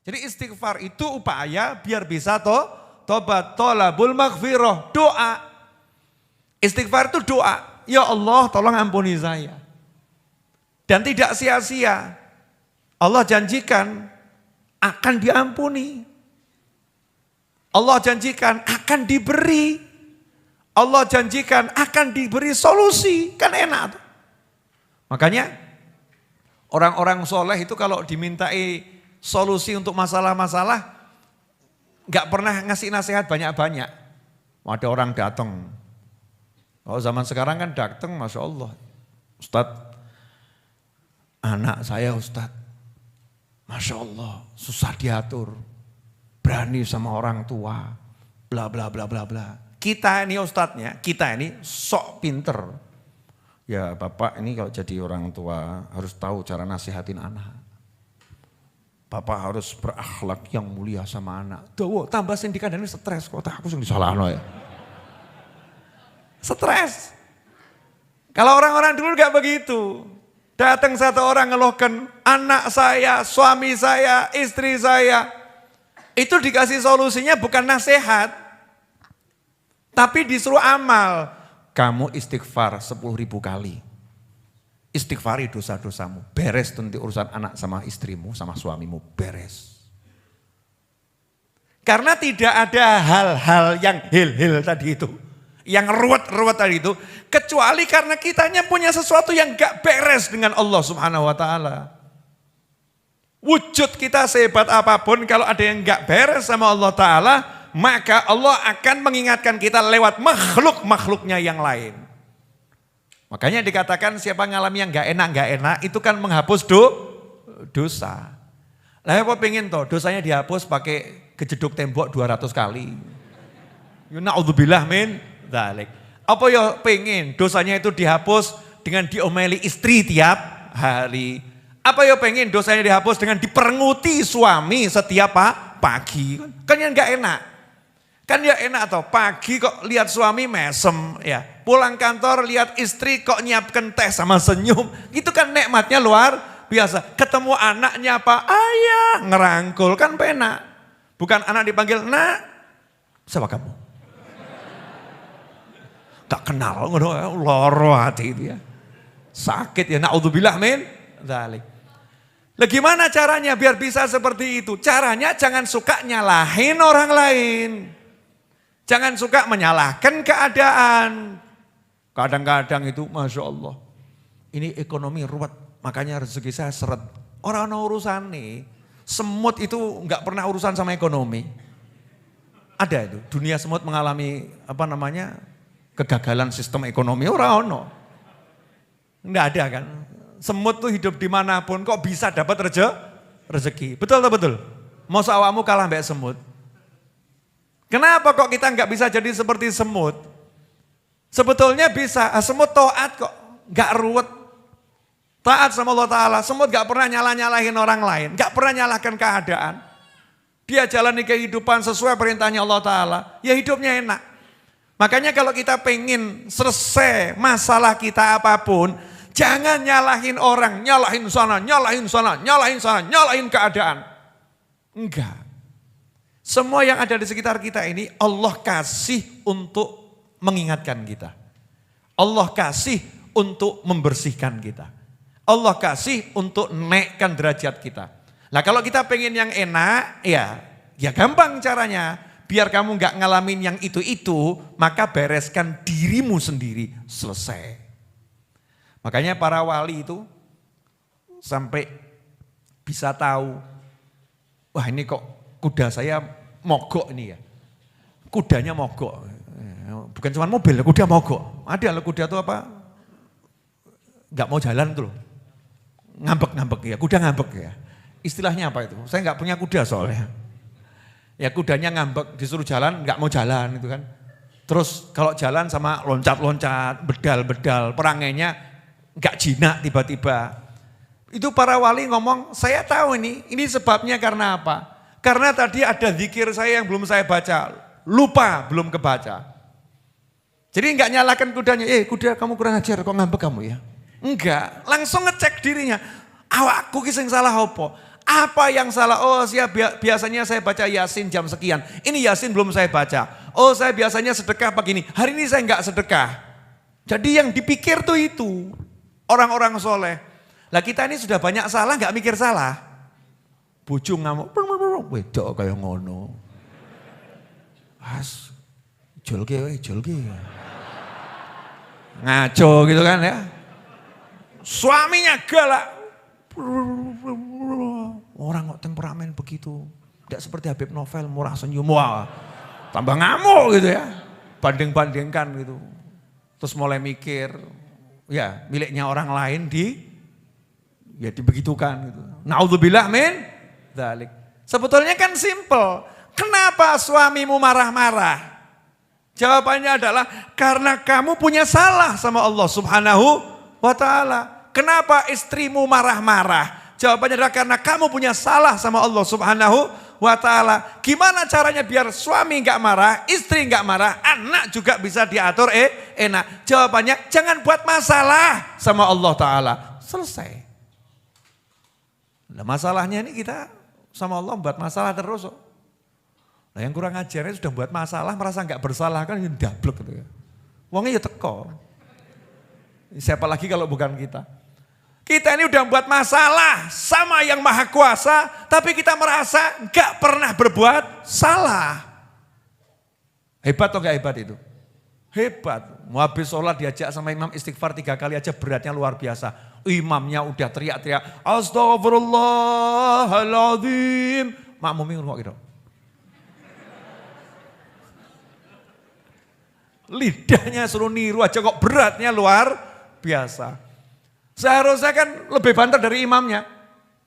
Jadi istighfar itu upaya biar bisa tobat, tolabul maghfirah, doa. Istighfar itu doa, ya Allah tolong ampuni saya. Dan tidak sia-sia, Allah janjikan akan diampuni. Allah janjikan akan diberi. Allah janjikan akan diberi solusi, kan enak tuh. Makanya orang-orang soleh itu kalau dimintai solusi untuk masalah-masalah, gak pernah ngasih nasihat banyak-banyak. Ada orang datang, kalau zaman sekarang kan datang, Masya Allah, Ustadz, anak saya Ustadz, Masya Allah, susah diatur, berani sama orang tua, bla bla bla bla bla. Kita ini Ustadznya, kita ini sok pinter. Ya Bapak ini kalau jadi orang tua harus tahu cara nasihatin anak. Bapak harus berakhlak yang mulia sama anak. Tuh, tambah sindikan ini stres kok, aku sing disalahno ya. Stres. Kalau orang-orang dulu gak begitu. Datang satu orang ngeluhkan anak saya, suami saya, istri saya. Itu dikasih solusinya bukan nasihat. Tapi disuruh amal. Kamu istighfar 10.000 kali. Istighfari dosa-dosamu, beres nanti urusan anak sama istrimu, sama suamimu, beres. Karena tidak ada hal-hal yang hil-hil tadi itu, yang ruwet-ruwet tadi itu, kecuali karena kitanya punya sesuatu yang gak beres dengan Allah Subhanahu wa ta'ala. Wujud kita sehebat apapun, kalau ada yang gak beres sama Allah ta'ala, maka Allah akan mengingatkan kita lewat makhluk-makhluknya yang lain. Makanya dikatakan siapa ngalami yang gak enak itu kan menghapus dosa. Lah apa pengen toh dosanya dihapus pakai kejeduk tembok 200 kali. Na'udzubillah min dzalik. Apa ya pengen dosanya itu dihapus dengan diomeli istri tiap hari. Apa ya pengen dosanya dihapus dengan diperenguti suami setiap pagi. Kan yang gak enak. Kan ya enak toh, pagi kok lihat suami mesem ya. Pulang kantor lihat istri kok nyiapkan teh sama senyum. Itu kan nikmatnya luar biasa. Ketemu anaknya apa? Ayah, ngerangkul kan penak. Bukan anak dipanggil, nak, siapa kamu? Gak kenal, loro hati itu ya. Sakit ya, na'udzubillah min dzalik. Lah gimana caranya biar bisa seperti itu? Caranya jangan suka nyalahin orang lain. Jangan suka menyalahkan keadaan. Kadang-kadang itu Masya Allah. Ini ekonomi ruwet. Makanya rezeki saya seret. Orang urusan nih. Semut itu enggak pernah urusan sama ekonomi. Ada itu. Dunia semut mengalami kegagalan sistem ekonomi. Orang enggak ada kan. Semut tuh hidup dimanapun kok bisa dapat rezeki. Betul atau betul? Mau awakmu kalah mbak semut. Kenapa kok kita nggak bisa jadi seperti semut? Sebetulnya bisa, semut taat kok, nggak ruwet. Taat sama Allah Ta'ala, semut nggak pernah nyalahin orang lain, nggak pernah nyalahkan keadaan. Dia jalani kehidupan sesuai perintahnya Allah Ta'ala, ya hidupnya enak. Makanya kalau kita pengen selesai masalah kita apapun, jangan nyalahin orang, nyalahin sana, nyalahin sana, nyalahin sana, nyalahin keadaan. Enggak. Semua yang ada di sekitar kita ini Allah kasih untuk mengingatkan kita. Allah kasih untuk membersihkan kita. Allah kasih untuk naikkan derajat kita. Nah kalau kita pengen yang enak, ya gampang caranya. Biar kamu gak ngalamin yang itu-itu, maka bereskan dirimu sendiri, selesai. Makanya para wali itu sampai bisa tahu, wah ini kok kuda saya mogok ini ya. Kudanya mogok. Bukan cuma mobil, kuda mogok. Ada loh kuda itu apa? Gak mau jalan tuh loh. Ngambek-ngambek ya, kuda ngambek ya. Istilahnya apa itu? Saya gak punya kuda soalnya. Ya kudanya ngambek, disuruh jalan gak mau jalan itu kan. Terus kalau jalan sama loncat-loncat, bedal-bedal, perangainya gak jinak tiba-tiba. Itu para wali ngomong, saya tahu ini sebabnya karena apa? Karena tadi ada zikir saya yang belum saya baca, lupa belum kebaca. Jadi enggak nyalakan kudanya, kuda kamu kurang ajar kok ngambek kamu ya. Enggak, langsung ngecek dirinya. Awakku ki sing salah apa? Apa yang salah? Oh, biasanya saya baca Yasin jam sekian. Ini Yasin belum saya baca. Oh, saya biasanya sedekah begini. Hari ini saya enggak sedekah. Jadi yang dipikir tuh itu orang-orang soleh. Lah kita ini sudah banyak salah, enggak mikir salah. Bojo ngamuk, wedok kayak ngono. As, jolke. Ngaco gitu kan ya. Suaminya galak. Orang kok temperamen begitu. Tidak seperti Habib Novel, murah senyum. Wah, tambah ngamuk gitu ya. Banding-bandingkan gitu. Terus mulai mikir, ya miliknya orang lain dibegitukan gitu. Naudzubillah min dzalik. Sebetulnya kan simple. Kenapa suamimu marah-marah? Jawabannya adalah karena kamu punya salah sama Allah Subhanahu wa ta'ala. Kenapa istrimu marah-marah? Jawabannya adalah karena kamu punya salah sama Allah Subhanahu wa ta'ala. Gimana caranya biar suami enggak marah, istri enggak marah, anak juga bisa diatur enak? Jawabannya jangan buat masalah sama Allah ta'ala. Selesai. Nah, masalahnya ini kita sama Allah buat masalah terus. Nah, yang kurang ajarnya sudah buat masalah, merasa enggak bersalah kan dablek gitu ya. Wongnya ya teko. Siapa lagi kalau bukan kita? Kita ini udah buat masalah sama yang maha kuasa, tapi kita merasa gak pernah berbuat salah. Hebat atau gak hebat itu? Hebat. Mau habis sholat diajak sama imam istighfar 3 kali aja beratnya luar biasa. Imamnya udah teriak-teriak, Astaghfirullahaladzim. Makmumnya ngomong gitu. Lidahnya suruh niru aja kok beratnya luar biasa. Seharusnya kan lebih banter dari imamnya.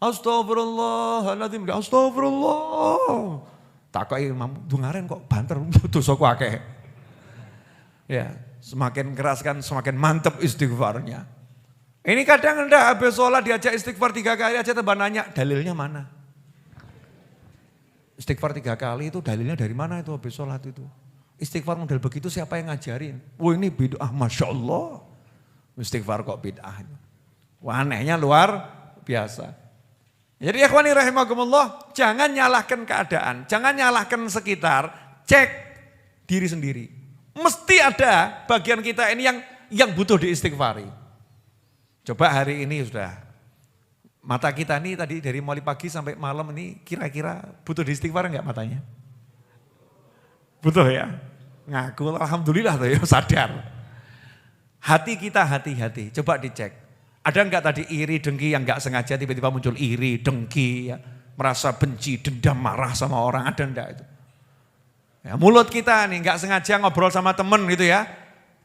Astagfirullahaladzim. Astagfirullah. Tak kok imam, dungaren kok banter. Dosa ku akeh. Ya, semakin keras kan semakin mantep istighfarnya. Ini kadang enggak habis sholat diajak istighfar 3 kali aja tambah nanya, dalilnya mana? Istighfar 3 kali itu dalilnya dari mana itu habis sholat itu? Istighfar model begitu siapa yang ngajarin? Oh ini bid'ah, Masya Allah. Istighfar kok bid'ah itu. Wah, anehnya luar biasa. Jadi ikhwani rahimakumullah, jangan nyalahkan keadaan, jangan nyalahkan sekitar, cek diri sendiri. Mesti ada bagian kita ini yang butuh diistighfari. Coba hari ini sudah, mata kita ini tadi dari mulai pagi sampai malam ini kira-kira butuh diistighfar enggak matanya? Butuh ya? Ngaku alhamdulillah tuh ya sadar. Hati kita hati-hati, coba dicek. Ada enggak tadi iri, dengki yang enggak sengaja tiba-tiba muncul iri, dengki, ya, merasa benci, dendam, marah sama orang, ada enggak itu? Ya, mulut kita nih enggak sengaja ngobrol sama temen gitu ya,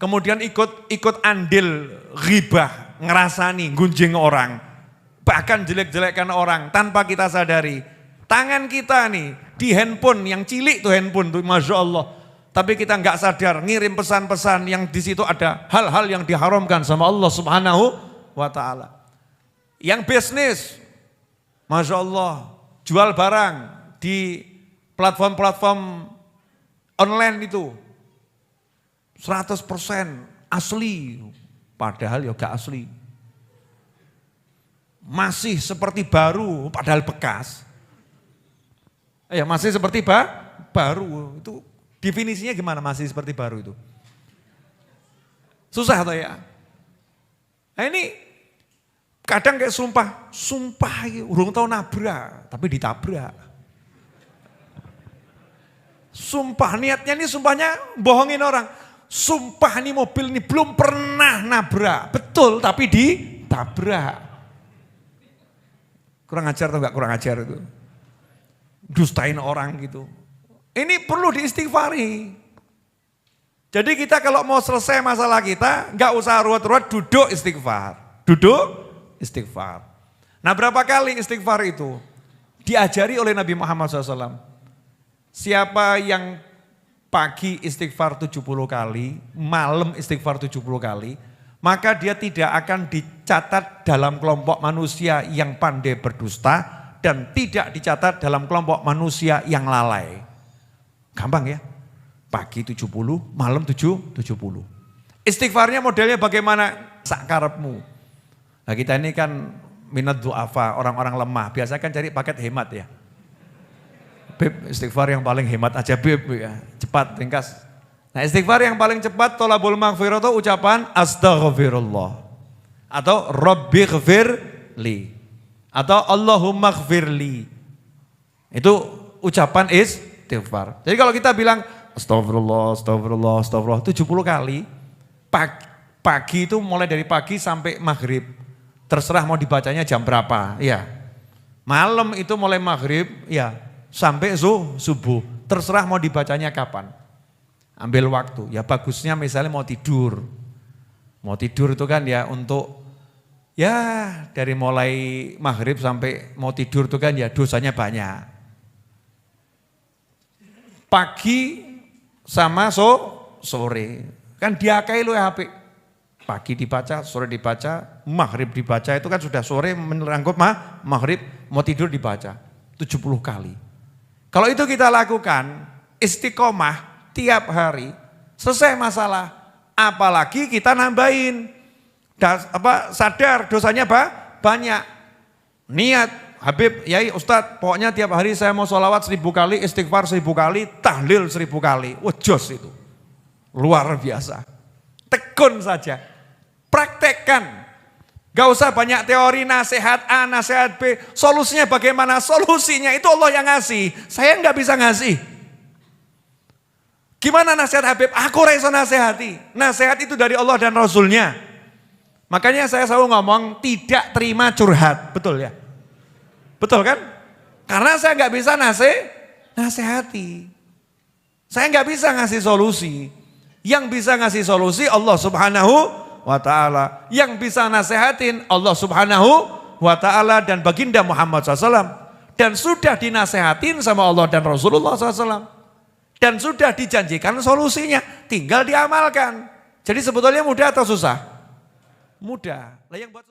kemudian ikut andil ghibah, ngerasani, gunjing orang, bahkan jelek-jelekkan orang tanpa kita sadari. Tangan kita nih di handphone yang cilik tuh handphone tuh, Masya Allah. Tapi kita enggak sadar ngirim pesan-pesan yang di situ ada hal-hal yang diharamkan sama Allah Subhanahu wa ta'ala. Yang bisnis, Masya Allah, jual barang di platform-platform online itu 100% asli, padahal ya gak asli. Masih seperti baru, padahal bekas. Ya masih seperti baru, itu definisinya gimana masih seperti baru itu? Susah atau ya? Nah ini kadang kayak sumpah urung tahu nabrak, tapi ditabrak. Sumpah niatnya ini sumpahnya bohongin orang. Sumpah ini mobil ini belum pernah nabrak, betul tapi ditabrak. Kurang ajar atau enggak kurang ajar itu? Dustain orang gitu. Ini perlu diistighfari. Jadi kita kalau mau selesai masalah kita, enggak usah ruwet-ruwet, duduk istighfar. Duduk istighfar. Nah berapa kali istighfar itu? Diajari oleh Nabi Muhammad SAW. Siapa yang pagi istighfar 70 kali, malam istighfar 70 kali, maka dia tidak akan dicatat dalam kelompok manusia yang pandai berdusta dan tidak dicatat dalam kelompok manusia yang lalai. Gampang ya? Pagi 70, malam 70. Istighfarnya modelnya bagaimana? Sakarepmu. Nah kita ini kan minad du'afa, orang-orang lemah. Biasanya kan cari paket hemat ya. Beb, istighfar yang paling hemat aja Beb, ya. Cepat, ringkas. Nah istighfar yang paling cepat, tolabul maghfirah itu ucapan astaghfirullah. Atau rabbighfirli. Atau Allahumma ghfirli. Itu ucapan istighfar. Jadi kalau kita bilang astagfirullah, astagfirullah, astagfirullah 70 kali. Pagi itu mulai dari pagi sampai maghrib. Terserah mau dibacanya jam berapa. Ya. Malam itu mulai maghrib, ya. Sampai subuh, terserah mau dibacanya kapan. Ambil waktu, ya bagusnya misalnya mau tidur. Mau tidur itu kan ya untuk, ya dari mulai maghrib sampai mau tidur itu kan ya dosanya banyak. Pagi sama sore, kan diakai lu HP. Pagi dibaca, sore dibaca, maghrib dibaca, itu kan sudah sore menerangkup maghrib, mau tidur dibaca 70 kali. Kalau itu kita lakukan, istiqomah tiap hari, selesai masalah. Apalagi kita nambahin, sadar dosanya banyak. Niat, Habib, Yai, Ustadz, pokoknya tiap hari saya mau sholawat 1000 kali, istighfar 1000 kali, tahlil 1000 kali. Wah jos itu, luar biasa. Tekun saja, praktekkan. Gak usah banyak teori, nasihat A, nasihat B. Solusinya bagaimana? Solusinya itu Allah yang ngasih. Saya gak bisa ngasih. Gimana nasihat Habib? Aku reso nasihati. Nasihat itu dari Allah dan Rasulnya. Makanya saya selalu ngomong tidak terima curhat. Betul ya? Betul kan? Karena saya gak bisa nasihati. Saya gak bisa ngasih solusi. Yang bisa ngasih solusi Allah Subhanahu wa ta'ala. Yang bisa nasehatin Allah Subhanahu wa ta'ala dan baginda Muhammad SAW. Dan sudah dinasehatin sama Allah dan Rasulullah SAW. Dan sudah dijanjikan solusinya, tinggal diamalkan. Jadi sebetulnya mudah atau susah? Mudah. Lah yang buat